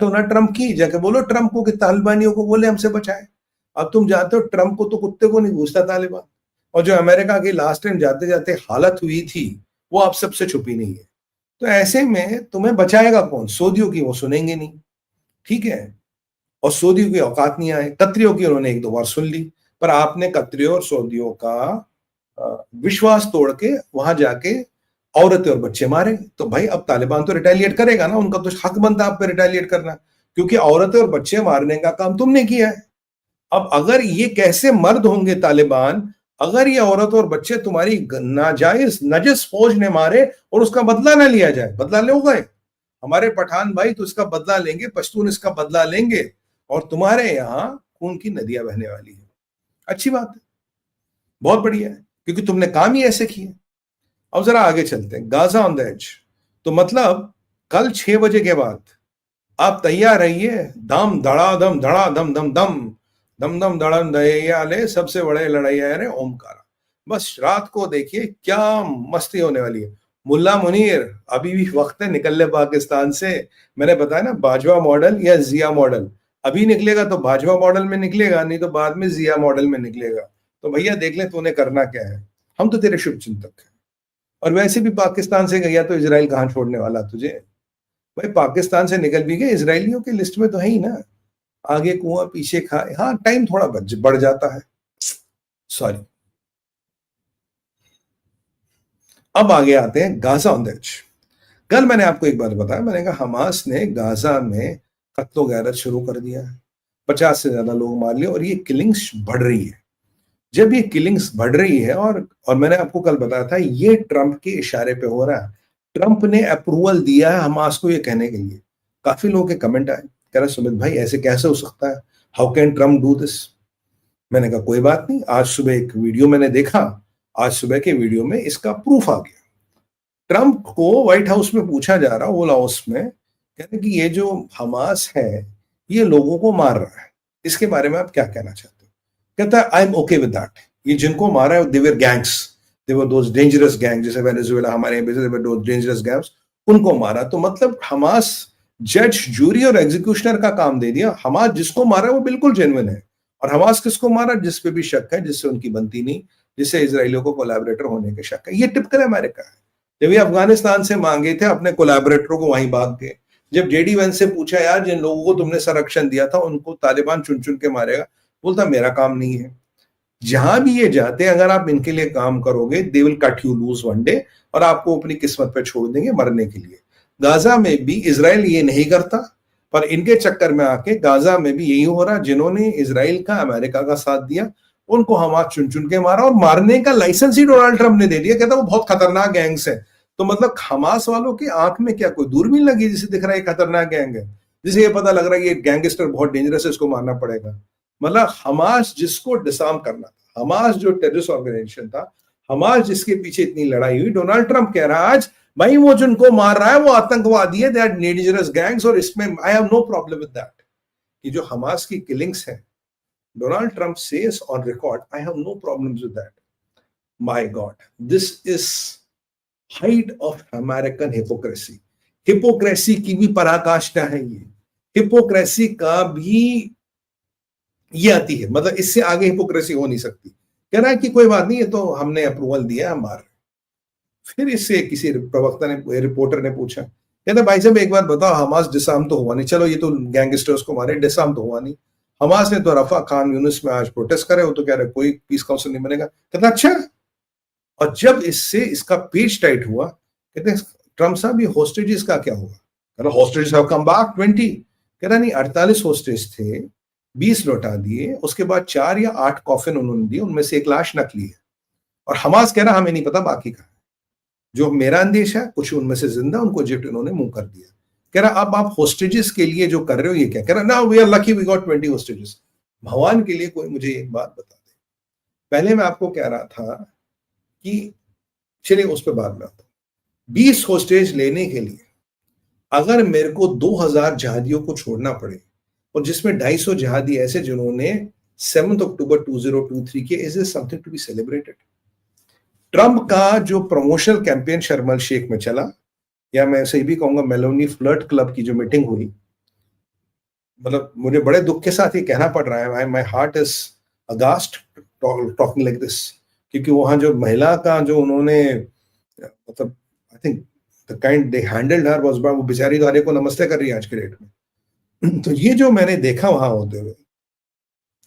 तो ना ट्रम्प की, जाके बोलो ट्रम्प को कि तालिबानियों को बोले हमसे बचाए। अब तुम जाते हो, ट्रम्प को तो कुत्ते को नहीं पूछता तालिबान। और जो अमेरिका की लास्ट टाइम जाते जाते हालत हुई थी, वो आप सबसे छुपी नहीं है। तो ऐसे में तुम्हें बचाएगा कौन? सऊदियों की वो सुनेंगे नहीं, ठीक है। और सऊदियों की औकात नहीं आए, कतरियों की उन्होंने एक दो बार सुन ली, पर आपने कतरियों और सऊदियों का विश्वास तोड़ के वहां जाके औरतें और बच्चे मारे। तो भाई अब तालिबान तो रिटेलिएट करेगा ना, उनका तो हक बनता है आप पे रिटेलिएट करना, क्योंकि औरतें और बच्चे मारने का काम तुमने किया है। अब अगर ये कैसे मर्द होंगे तालिबान, अगर ये औरत और बच्चे तुम्हारी नाजायज नजस फौज ने मारे और उसका बदला ना लिया जाए? बदला लोगे? हमारे पठान भाई तो इसका बदला लेंगे, पश्तून इसका बदला लेंगे, और तुम्हारे यहां खून की नदियां बहने वाली है। अच्छी बात है, बहुत बढ़िया है, क्योंकि तुमने काम ही ऐसे किए। अब जरा आगे चलते हैं, गाजा ऑन द एज। तो मतलब कल 6 बजे के बाद आप तैयार रहिए, दम धड़ाधम धड़ाधम दम दम दम दम धड़म दयाले सबसे बड़े लड़ैया रे ओमकारा। बस रात को देखिए क्या मस्ती होने वाली है। मुल्ला मुनीर अभी भी वक्त है निकल ले पाकिस्तान से। मैंने बताया ना, बाजवा मॉडल या जिया मॉडल। अभी निकलेगा तो बाजवा मॉडल में निकलेगा, नहीं तो बाद में जिया मॉडल में निकलेगा। तो भैया देख ले तूने करना क्या है, हम तो तेरे शुभ चिंतक हैं। और वैसे भी पाकिस्तान से गया तो इसराइल कहां छोड़ने वाला तुझे? भाई पाकिस्तान से निकल भी गए, इसराइलियों की लिस्ट में तो है ही ना। आगे कुआं पीछे खाए, हाँ टाइम थोड़ा बढ़ जाता है, सॉरी। अब आगे आते हैं गाजा ऑन द एज। कल मैंने आपको एक बात बताया, मैंने कहा हमास ने गाजा में कत्लो गैरत शुरू कर दिया है, 50 से ज्यादा लोग मार लिए, और ये किलिंग्स बढ़ रही है। जब ये किलिंग्स बढ़ रही है, और मैंने आपको कल बताया था ये ट्रंप के इशारे पे हो रहा है। ट्रंप ने अप्रूवल दिया है हमास को ये कहने के लिए। काफी लोगों के कमेंट आए, कह रहे सुमित भाई ऐसे कैसे हो सकता है, how can Trump do this. मैंने कहा कोई बात नहीं, आज सुबह एक वीडियो मैंने देखा, आज सुबह के वीडियो में इसका प्रूफ आ गया। ट्रंप को व्हाइट हाउस में पूछा जा रहा, ओवल हाउस में, कहते कि ये जो हमास है ये लोगों को मार रहा है, इसके बारे में आप क्या कहना चाहते हो? कहता है I am okay with that. ये जिनको मारा है they were gangs, they were those dangerous gang, जैसे वेनेजुएला हमारे डेंजरस गैंग्स, उनको मारा। तो मतलब हमास जज जूरी और एग्जीक्यूशनर का काम दे दिया। हमास जिसको मारा वो बिल्कुल जेन्युइन है, और हमास किसको मारा? जिस पे भी शक है, जिससे उनकी बनती नहीं, जिससे इजरायलियों को कोलैबोरेटर होने के शक है। ये टिपिकल अमेरिका है। जब ये अफगानिस्तान से मांगे थे अपने कोलैबोरेटरों को, वहीं भाग गए। जब जेडी वेंस से पूछा यार जिन लोगों को तुमने संरक्षण दिया था उनको तालिबान चुन चुन के मारेगा, बोलता मेरा काम नहीं है। जहां भी ये जाते हैं, अगर आप इनके लिए काम करोगे they will cut you lose one day, और आपको अपनी किस्मत पे छोड़ देंगे मरने के लिए। गाजा में भी इसराइल ये नहीं करता, पर इनके चक्कर में आके गाजा में भी यही हो रहा। जिन्होंने इसराइल का अमेरिका का साथ दिया उनको हमास चुन चुन के मारा, और मारने का लाइसेंस ही डोनाल्ड ट्रंप ने दे दिया। कहता वो बहुत खतरनाक गैंग्स है। तो मतलब हमास वालों की आंख में क्या कोई दूरबीन लगी जिसे दिख रहा है खतरनाक गैंग है, जिसे ये पता लग रहा है ये गैंगस्टर बहुत डेंजरस है, इसको मारना पड़ेगा। मतलब हमास जिसको डिसआर्म करना था, हमास जो टेररिस्ट ऑर्गेनाइजेशन था, हमास जिसके पीछे इतनी लड़ाई हुई, डोनाल्ड ट्रंप कह रहा है आज भाई वो जिनको मार रहा है वो आतंकवादी है, दैट डेंजरस गैंग्स, और इसमें I have no problem with that. कि जो हमास की किलिंग्स है, Donald Trump says on record, I have no problems with that. My God, this is height of American hypocrisy. Hypocrisy की भी पराकाष्ठा है ये। हिपोक्रेसी का भी ये आती है, मतलब इससे आगे हिपोक्रेसी हो नहीं सकती। कह रहा है कि कोई बात नहीं, ये तो हमने अप्रूवल दिया, हम मार रहे। फिर इससे किसी प्रवक्ता ने, रिपोर्टर ने पूछा, कहता भाई साहब एक बात बताओ, हमास डिसआर्म तो हुआ नहीं, चलो ये तो गैंगस्टर्स को मारे, डिसआर्म तो हुआ नहीं। हमास ने तो रफा खान यूनिस में आज प्रोटेस्ट करे, वो तो कह रहे कोई पीस काउंसिल नहीं बनेगा। कहता अच्छा। और जब इससे इसका पेज टाइट हुआ, कहते ट्रम्प साहब ये होस्टेजेस का क्या हुआ? कहता होस्टेजेस हैव कम बैक 20। कहता नहीं 48 होस्टेज थे, 20 लौटा दिए, उसके बाद 4 या 8 कॉफिन उन्होंने दिए, उनमें से एक लाश नकली है। और हमास कह रहा हमें नहीं पता बाकी का। जो मेरा अंदेश है कुछ उनमें से जिंदा, उनको इजिप्ट उन्होंने मुंह कर दिया। कह रहा अब आप होस्टेजेस के लिए जो कर रहे हो ये क्या? कह रहा ना we are lucky we got 20 hostages. भगवान के लिए कोई मुझे एक बात बता दे। पहले मैं आपको कह रहा था कि चलिए उस पर बाद में आता हूं। 20 होस्टेज लेने के लिए अगर मेरे को 2000 जहादियों को छोड़ना पड़े, और जिसमें 250 जहादी ऐसे जिन्होंने 7 अक्टूबर 2023 के, is this something to be celebrated? Trump का जो प्रमोशनल कैंपेन शर्म शेख में चला, या मैं सही भी कहूंगा मेलोनी फ्लर्ट क्लब की जो मीटिंग हुई, मतलब मुझे बड़े दुख के साथ ये कहना पड़ रहा है, my heart is aghast talking like this, क्योंकि वहां जो महिला का जो उन्होंने मतलब I think the kind they handled her was, वो बेचारी गाने को नमस्ते कर रही है आज के डेट में। तो ये जो मैंने देखा वहां होते हुए,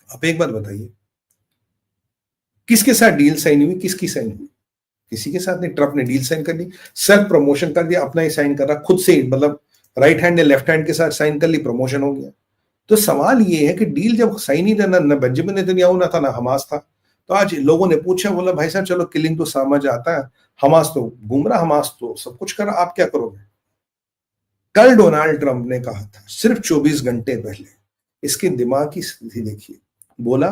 आप एक बात बताइए, किसके साथ डील साइन हुई, किसकी साइन हुई? किसी के साथ नहीं। ट्रम्प ने डील साइन कर ली, सेल्फ प्रमोशन कर दिया, अपना ही साइन कर रहा खुद से ही, मतलब राइट हैंड ने लेफ्ट हैंड के साथ साइन कर ली, प्रमोशन हो गया। तो सवाल ये है कि डील जब साइन ही न बेंजामिन नेतन्याहू ना था ना हमास था, तो आज लोगों ने पूछा, बोला भाई साहब चलो किलिंग तो समझ आता है, हमास तो गुमराह, हमास तो सब कुछ कर, आप क्या करोगे? कल डोनाल्ड ट्रंप ने कहा था सिर्फ 24 घंटे पहले, इसके दिमाग की स्थिति देखिए, बोला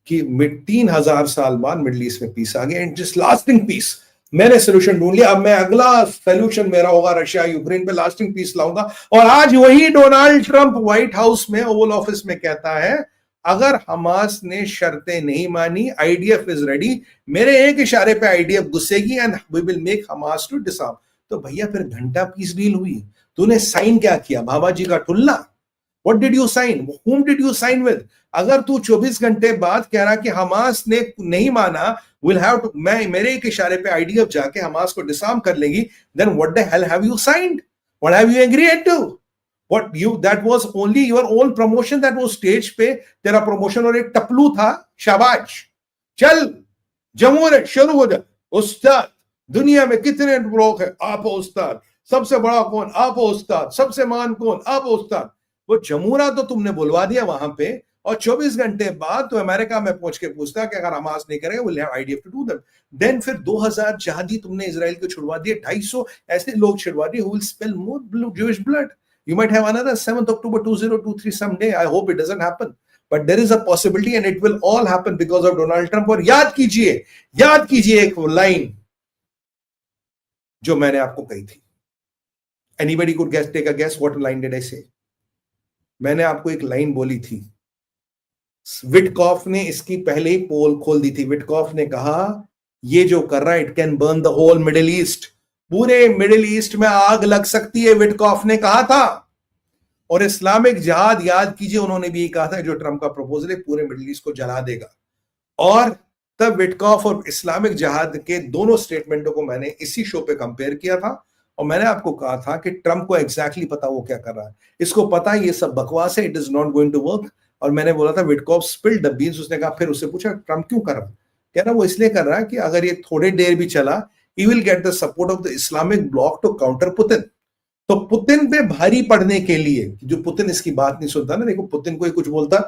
कि 3,000 साल बाद मिडिल ईस्ट में पीस आ गया एंड जस्ट लास्टिंग पीस, मैंने सोल्यूशन ढूंढ लिया, अब मैं अगला सोल्यूशन मेरा होगा रशिया यूक्रेन पे लास्टिंग पीस लाऊंगा। और आज वही डोनाल्ड ट्रंप व्हाइट हाउस में ओवल ऑफिस में कहता है अगर हमास ने शर्तें नहीं मानी, आईडीएफ इज रेडी, मेरे एक इशारे पे आईडीएफ घुसेगी and we will make Hamas to disarm. तो भैया फिर घंटा पीस डील हुई, तूने साइन क्या किया? बाबा जी का ठुल्ला। What did you sign? Whom did you sign with? अगर तू 24 घंटे बाद कह रहा कि हमास ने नहीं माना, will have to, मैं मेरे एक इशारे पे आईडीएफ जाके हमास को डिसआर्म कर लेगी, then what the hell have you signed? What have you agreed to? What you, that was only your own promotion, that was stage पे तेरा promotion और एक टपलू था, शाबाश, चल जमूर शुरू हो जा। उस्ताद, दुनिया में कितने लोग हैं? आप उस्ताद। सबसे बड़ा कौन? आप उस्ताद। सबसे महान कौन? आप उस्ताद। वो जमूरा तो तुमने बुलवा दिया वहां पे, और 24 घंटे बाद तो अमेरिका में पहुंच के पूछता कि अगर हमास नहीं करेगा will have IDF to do that. Then फिर 2000 जहादी तुमने इजराइल को छुड़वा दिए, 250 ऐसे लोग छुड़वा दिए who will spill more Jewish blood. You might have another 7th October 2023 someday. I hope it doesn't happen. But there is a possibility and it will all happen because of Donald Trump. और याद कीजिए एक line जो मैंने आपको कही थी। Anybody could guess, take a guess, what line did I say? मैंने आपको एक लाइन बोली थी, विटकॉफ ने इसकी पहले ही पोल खोल दी थी। विटकॉफ ने कहा ये जो कर रहा है it can burn the whole Middle East, पूरे मिडिल ईस्ट में आग लग सकती है, विटकॉफ ने कहा था। और इस्लामिक जिहाद, याद कीजिए, उन्होंने भी कहा था जो ट्रंप का प्रपोजल है पूरे मिडिल ईस्ट को जला देगा। और तब विटकॉफ और इस्लामिक जिहाद के दोनों स्टेटमेंटों को मैंने इसी शो पे कंपेयर किया था, और मैंने आपको कहा था कि ट्रंप को एग्जैक्टली पता वो क्या कर रहा है, इसको पता है ये सब बकवास है, it is not going to work. और मैंने बोला था विटकॉफ स्पिल्ड द बीन्स। उसने कहा, फिर उससे पूछा ट्रंप क्यों कर रहा है? कह रहा वो इसलिए कर रहा है कि अगर ये थोड़ी देर भी चला, he will get the support of the Islamic bloc to counter Putin. तो पुतिन पे भारी पड़ने के लिए, जो पुतिन इसकी बात नहीं सुनता ना, देखो पुतिन को ही कुछ बोलता